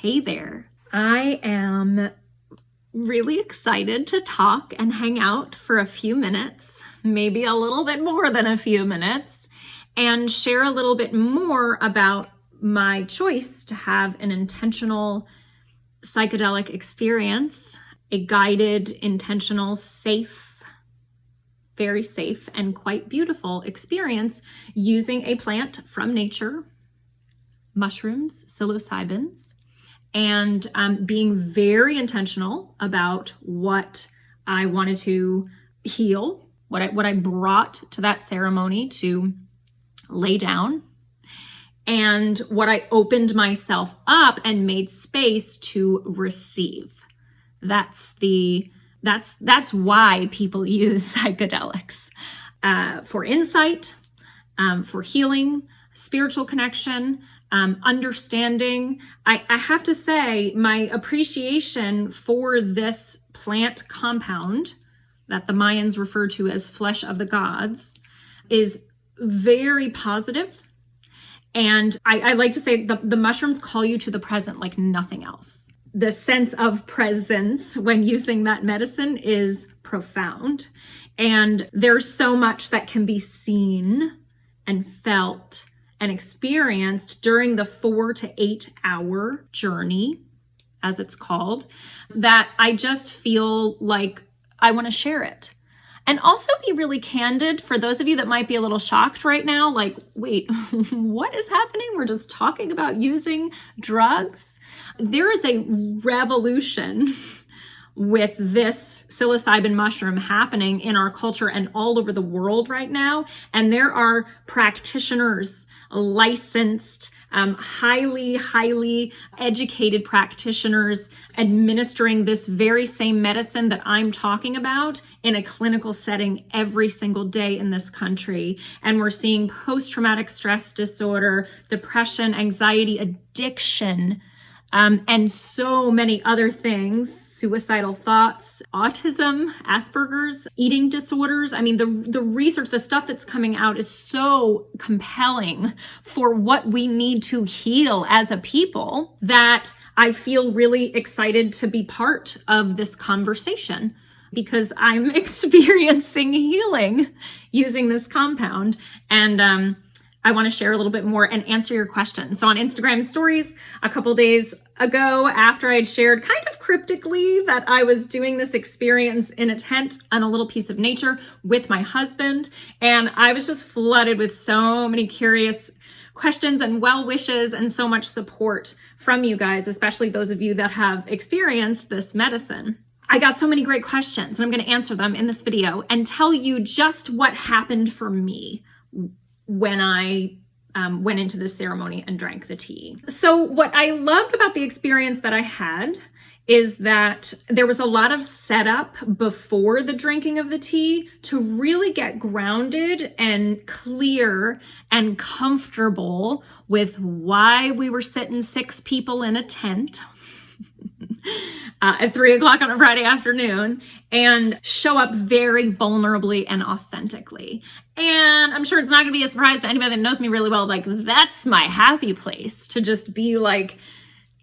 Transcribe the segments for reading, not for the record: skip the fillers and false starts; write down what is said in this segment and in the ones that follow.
Hey there. I am really excited to talk and hang out for a few minutes, maybe a little bit more than a few minutes, and share a little bit more about my choice to have an intentional psychedelic experience, a guided, intentional, safe, very safe, and quite beautiful experience using a plant from nature, mushrooms, psilocybins, and being very intentional about what I wanted to heal, what I brought to that ceremony to lay down, and what I opened myself up and made space to receive. That's why people use psychedelics, for insight, for healing, spiritual connection, understanding. I have to say, my appreciation for this plant compound that the Mayans refer to as flesh of the gods is very positive. And I like to say the mushrooms call you to the present like nothing else. The sense of presence when using that medicine is profound. And there's so much that can be seen and felt and experienced during the 4 to 8 hour journey, as it's called, that I just feel like I want to share it. And also be really candid for those of you that might be a little shocked right now, like, wait, what is happening? We're just talking about using drugs. There is a revolution with this psilocybin mushroom happening in our culture and all over the world right now. And there are practitioners, licensed, highly educated practitioners administering this very same medicine that I'm talking about in a clinical setting every single day in this country. And we're seeing post-traumatic stress disorder, depression, anxiety, addiction, and so many other things, suicidal thoughts, autism, Asperger's, eating disorders. I mean, the research, the stuff that's coming out is so compelling for what we need to heal as a people that I feel really excited to be part of this conversation because I'm experiencing healing using this compound. And, I want to share a little bit more and answer your questions. So on Instagram stories a couple days ago, after I'd shared kind of cryptically that I was doing this experience in a tent on a little piece of nature with my husband, and I was just flooded with so many curious questions and well wishes and so much support from you guys, especially those of you that have experienced this medicine. I got so many great questions, and I'm going to answer them in this video and tell you just what happened for me when I went into the ceremony and drank the tea. So what I loved about the experience that I had is that there was a lot of setup before the drinking of the tea to really get grounded and clear and comfortable with why we were sitting 6 people in a tent at 3:00 on a Friday afternoon and show up very vulnerably and authentically. And I'm sure it's not going to be a surprise to anybody that knows me really well. Like, that's my happy place, to just be like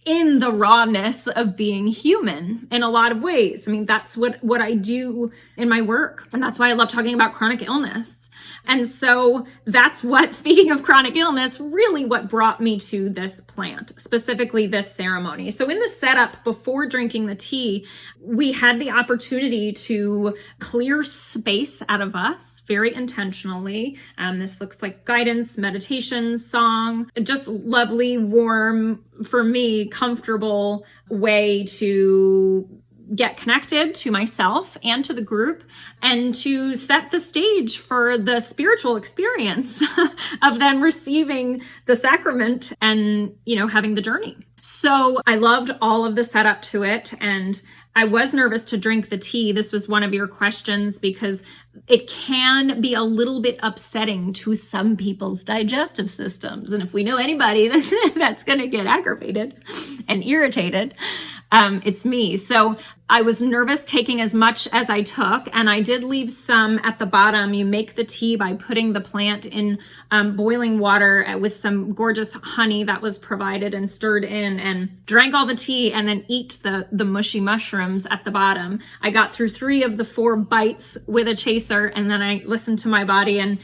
in the rawness of being human in a lot of ways. I mean, that's what I do in my work. And that's why I love talking about chronic illness. And so that's what, speaking of chronic illness, really what brought me to this plant, specifically this ceremony. So in the setup before drinking the tea, we had the opportunity to clear space out of us very intentionally. This looks like guidance, meditation, song, just lovely, warm, for me, comfortable way to get connected to myself and to the group and to set the stage for the spiritual experience of then receiving the sacrament and, having the journey. So I loved all of the setup to it, and I was nervous to drink the tea. This was one of your questions because it can be a little bit upsetting to some people's digestive systems. And if we know anybody that's going to get aggravated and irritated, It's me. So I was nervous taking as much as I took, and I did leave some at the bottom. You make the tea by putting the plant in boiling water with some gorgeous honey that was provided and stirred in, and drank all the tea and then eat the mushy mushrooms at the bottom. I got through 3 of the 4 bites with a chaser, and then I listened to my body and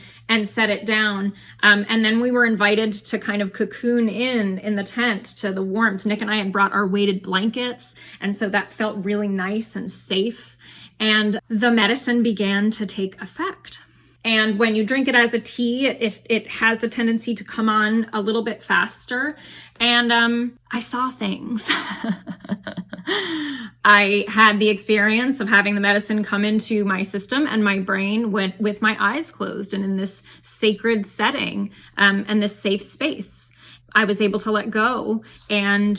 set it down. And then we were invited to kind of cocoon in the tent to the warmth. Nick and I had brought our weighted blankets, and so that felt really nice and safe. And the medicine began to take effect. And when you drink it as a tea, it has the tendency to come on a little bit faster. And I saw things. I had the experience of having the medicine come into my system and my brain with my eyes closed and in this sacred setting and this safe space. I was able to let go, and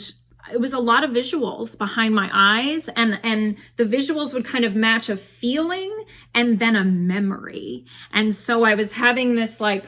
it was a lot of visuals behind my eyes, and the visuals would kind of match a feeling and then a memory. And so I was having this like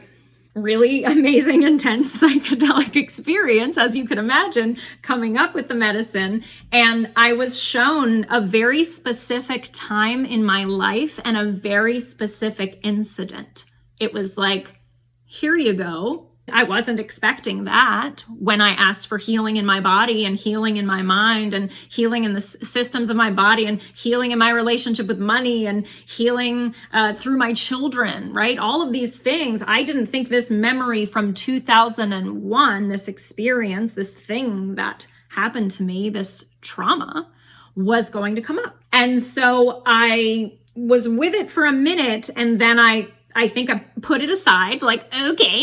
really amazing, intense psychedelic experience, as you could imagine, coming up with the medicine. And I was shown a very specific time in my life and a very specific incident. It was like, here you go. I wasn't expecting that when I asked for healing in my body and healing in my mind and healing in the systems of my body and healing in my relationship with money and healing through my children, right? All of these things. I didn't think this memory from 2001, this experience, this thing that happened to me, this trauma, was going to come up. And so I was with it for a minute, and then I think I put it aside, like, okay,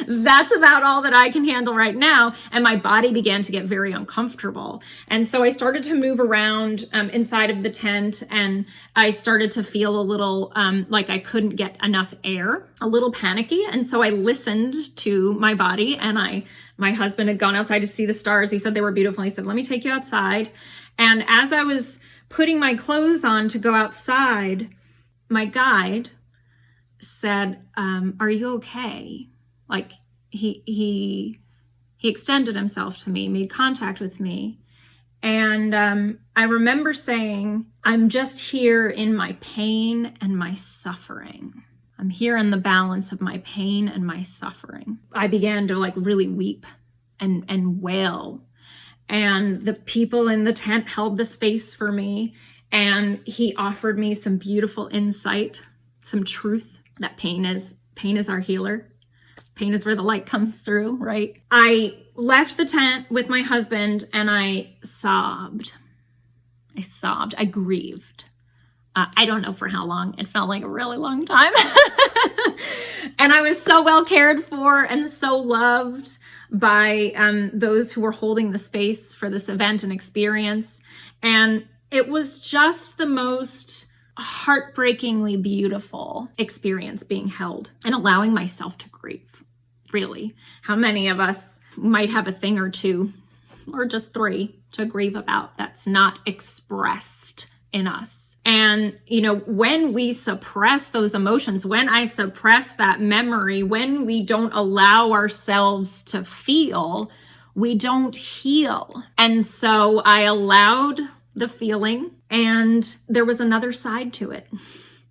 that's about all that I can handle right now. And my body began to get very uncomfortable. And so I started to move around inside of the tent, and I started to feel a little like I couldn't get enough air, a little panicky. And so I listened to my body, and my husband had gone outside to see the stars. He said they were beautiful. He said, let me take you outside. And as I was putting my clothes on to go outside, my guide said, are you okay? Like he extended himself to me, made contact with me. And I remember saying, I'm just here in my pain and my suffering. I'm here in the balance of my pain and my suffering. I began to like really weep and wail. And the people in the tent held the space for me. And he offered me some beautiful insight, some truth. That pain is our healer. Pain is where the light comes through, right? I left the tent with my husband, and I sobbed. I grieved. I don't know for how long. It felt like a really long time. And I was so well cared for and so loved by those who were holding the space for this event and experience. And it was just the most heartbreakingly beautiful experience being held and allowing myself to grieve. Really, how many of us might have a thing or 2 or just 3 to grieve about that's not expressed in us? And, you know, when we suppress those emotions, when I suppress that memory, when we don't allow ourselves to feel, we don't heal. And so I allowed the feeling, and there was another side to it.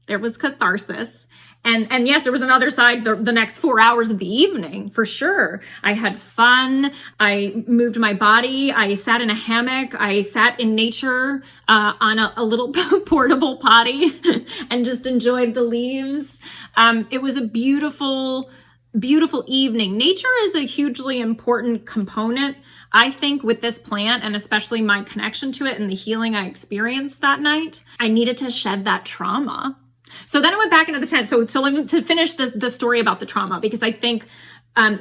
There was catharsis. And yes, there was another side the next 4 hours of the evening, for sure. I had fun. I moved my body. I sat in a hammock. I sat in nature on a little portable potty and just enjoyed the leaves. It was a beautiful, beautiful evening. Nature is a hugely important component, I think, with this plant, and especially my connection to it and the healing I experienced that night. I needed to shed that trauma. So then I went back into the tent. So to finish the story about the trauma, because I think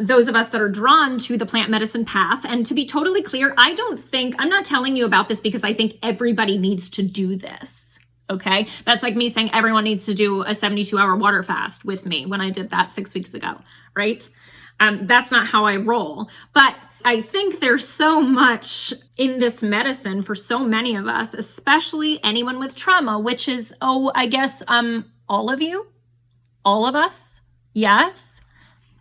those of us that are drawn to the plant medicine path, and to be totally clear, I'm not telling you about this because I think everybody needs to do this. Okay. That's like me saying everyone needs to do a 72-hour water fast with me when I did that 6 weeks ago. Right. That's not how I roll. But I think there's so much in this medicine for so many of us, especially anyone with trauma, which is, I guess, all of you, all of us. Yes.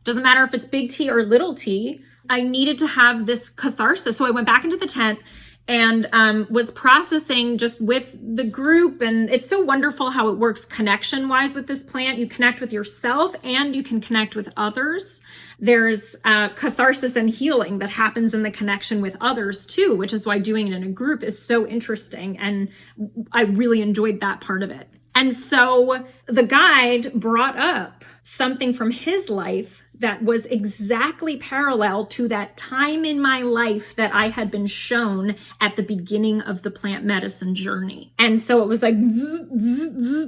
Doesn't matter if it's big T or little t. I needed to have this catharsis. So I went back into the tent and was processing just with the group. And it's so wonderful how it works connection-wise with this plant. You connect with yourself and you can connect with others. There's catharsis and healing that happens in the connection with others too, which is why doing it in a group is so interesting. And I really enjoyed that part of it. And so the guide brought up something from his life that was exactly parallel to that time in my life that I had been shown at the beginning of the plant medicine journey. And so it was like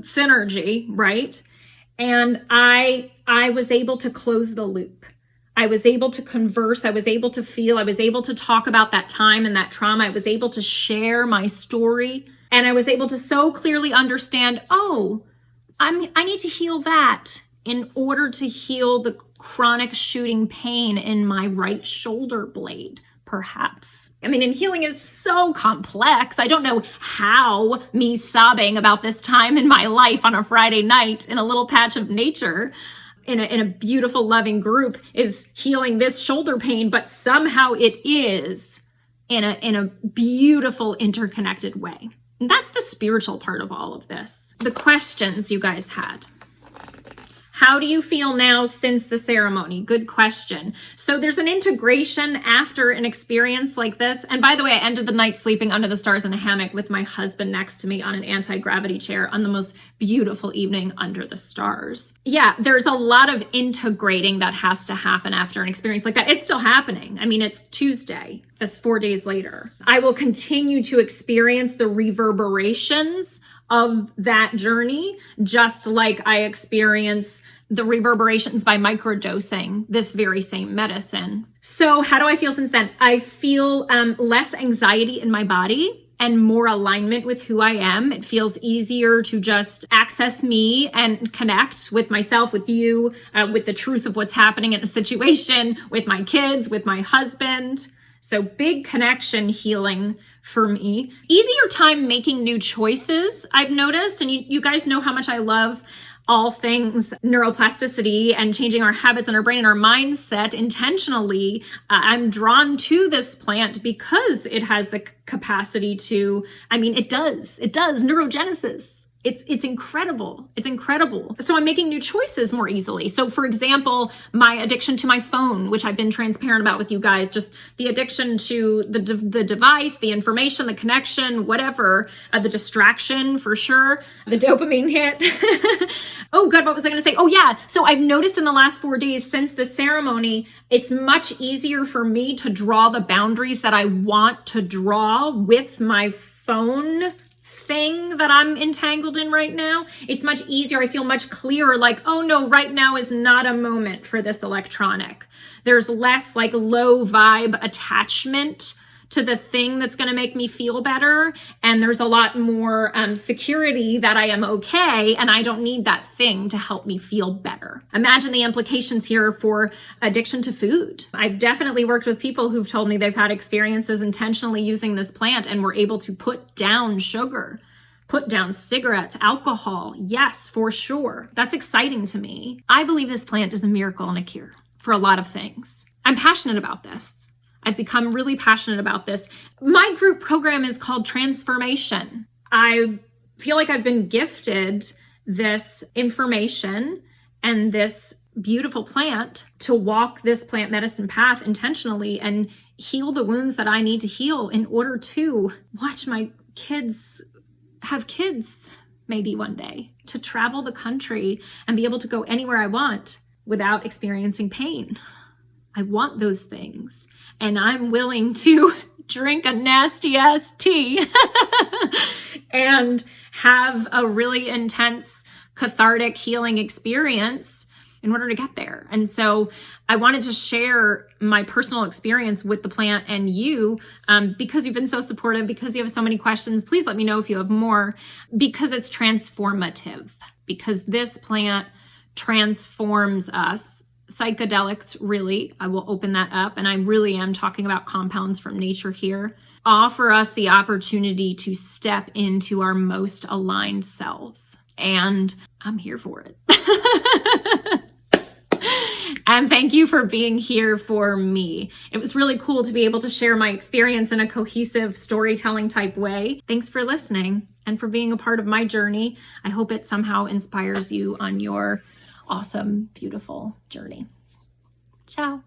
synergy, right? And I was able to close the loop. I was able to converse. I was able to feel. I was able to talk about that time and that trauma. I was able to share my story. And I was able to so clearly understand, I need to heal that in order to heal the chronic shooting pain in my right shoulder blade, perhaps. I mean, and healing is so complex. I don't know how me sobbing about this time in my life on a Friday night in a little patch of nature in a beautiful, loving group is healing this shoulder pain, but somehow it is in a beautiful, interconnected way. And that's the spiritual part of all of this. The questions you guys had. How do you feel now since the ceremony? Good question. So there's an integration after an experience like this. And by the way, I ended the night sleeping under the stars in a hammock with my husband next to me on an anti-gravity chair on the most beautiful evening under the stars. Yeah, there's a lot of integrating that has to happen after an experience like that. It's still happening. I mean, it's Tuesday. That's 4 days later. I will continue to experience the reverberations of that journey, just like I experience the reverberations by microdosing this very same medicine. So how do I feel since then? I feel less anxiety in my body and more alignment with who I am. It feels easier to just access me and connect with myself, with you, with the truth of what's happening in a situation, with my kids, with my husband. So big connection healing for me. Easier time making new choices, I've noticed. And you guys know how much I love all things neuroplasticity and changing our habits and our brain and our mindset intentionally. I'm drawn to this plant because it has the capacity to, it does neurogenesis. It's incredible. It's incredible. So I'm making new choices more easily. So for example, my addiction to my phone, which I've been transparent about with you guys, just the addiction to the device, the information, the connection, whatever, the distraction for sure, the dopamine hit. Oh God, what was I going to say? Oh yeah. So I've noticed in the last 4 days since the ceremony, it's much easier for me to draw the boundaries that I want to draw with my phone thing that I'm entangled in right now. It's much easier. I feel much clearer, like, oh no, right now is not a moment for this electronic. There's less like low vibe attachment to the thing that's going to make me feel better. And there's a lot more security that I am okay and I don't need that thing to help me feel better. Imagine the implications here for addiction to food. I've definitely worked with people who've told me they've had experiences intentionally using this plant and were able to put down sugar, put down cigarettes, alcohol. Yes, for sure. That's exciting to me. I believe this plant is a miracle and a cure for a lot of things. I'm passionate about this. I've become really passionate about this. My group program is called Transformation. I feel like I've been gifted this information and this beautiful plant to walk this plant medicine path intentionally and heal the wounds that I need to heal in order to watch my kids have kids maybe one day, to travel the country and be able to go anywhere I want without experiencing pain. I want those things. And I'm willing to drink a nasty ass tea and have a really intense cathartic healing experience in order to get there. And so I wanted to share my personal experience with the plant and you, because you've been so supportive, because you have so many questions. Please let me know if you have more, because it's transformative, because this plant transforms us. Psychedelics, really, I will open that up, and I really am talking about compounds from nature here, offer us the opportunity to step into our most aligned selves. And I'm here for it. And thank you for being here for me. It was really cool to be able to share my experience in a cohesive storytelling type way. Thanks for listening and for being a part of my journey. I hope it somehow inspires you on your awesome, beautiful journey. Ciao.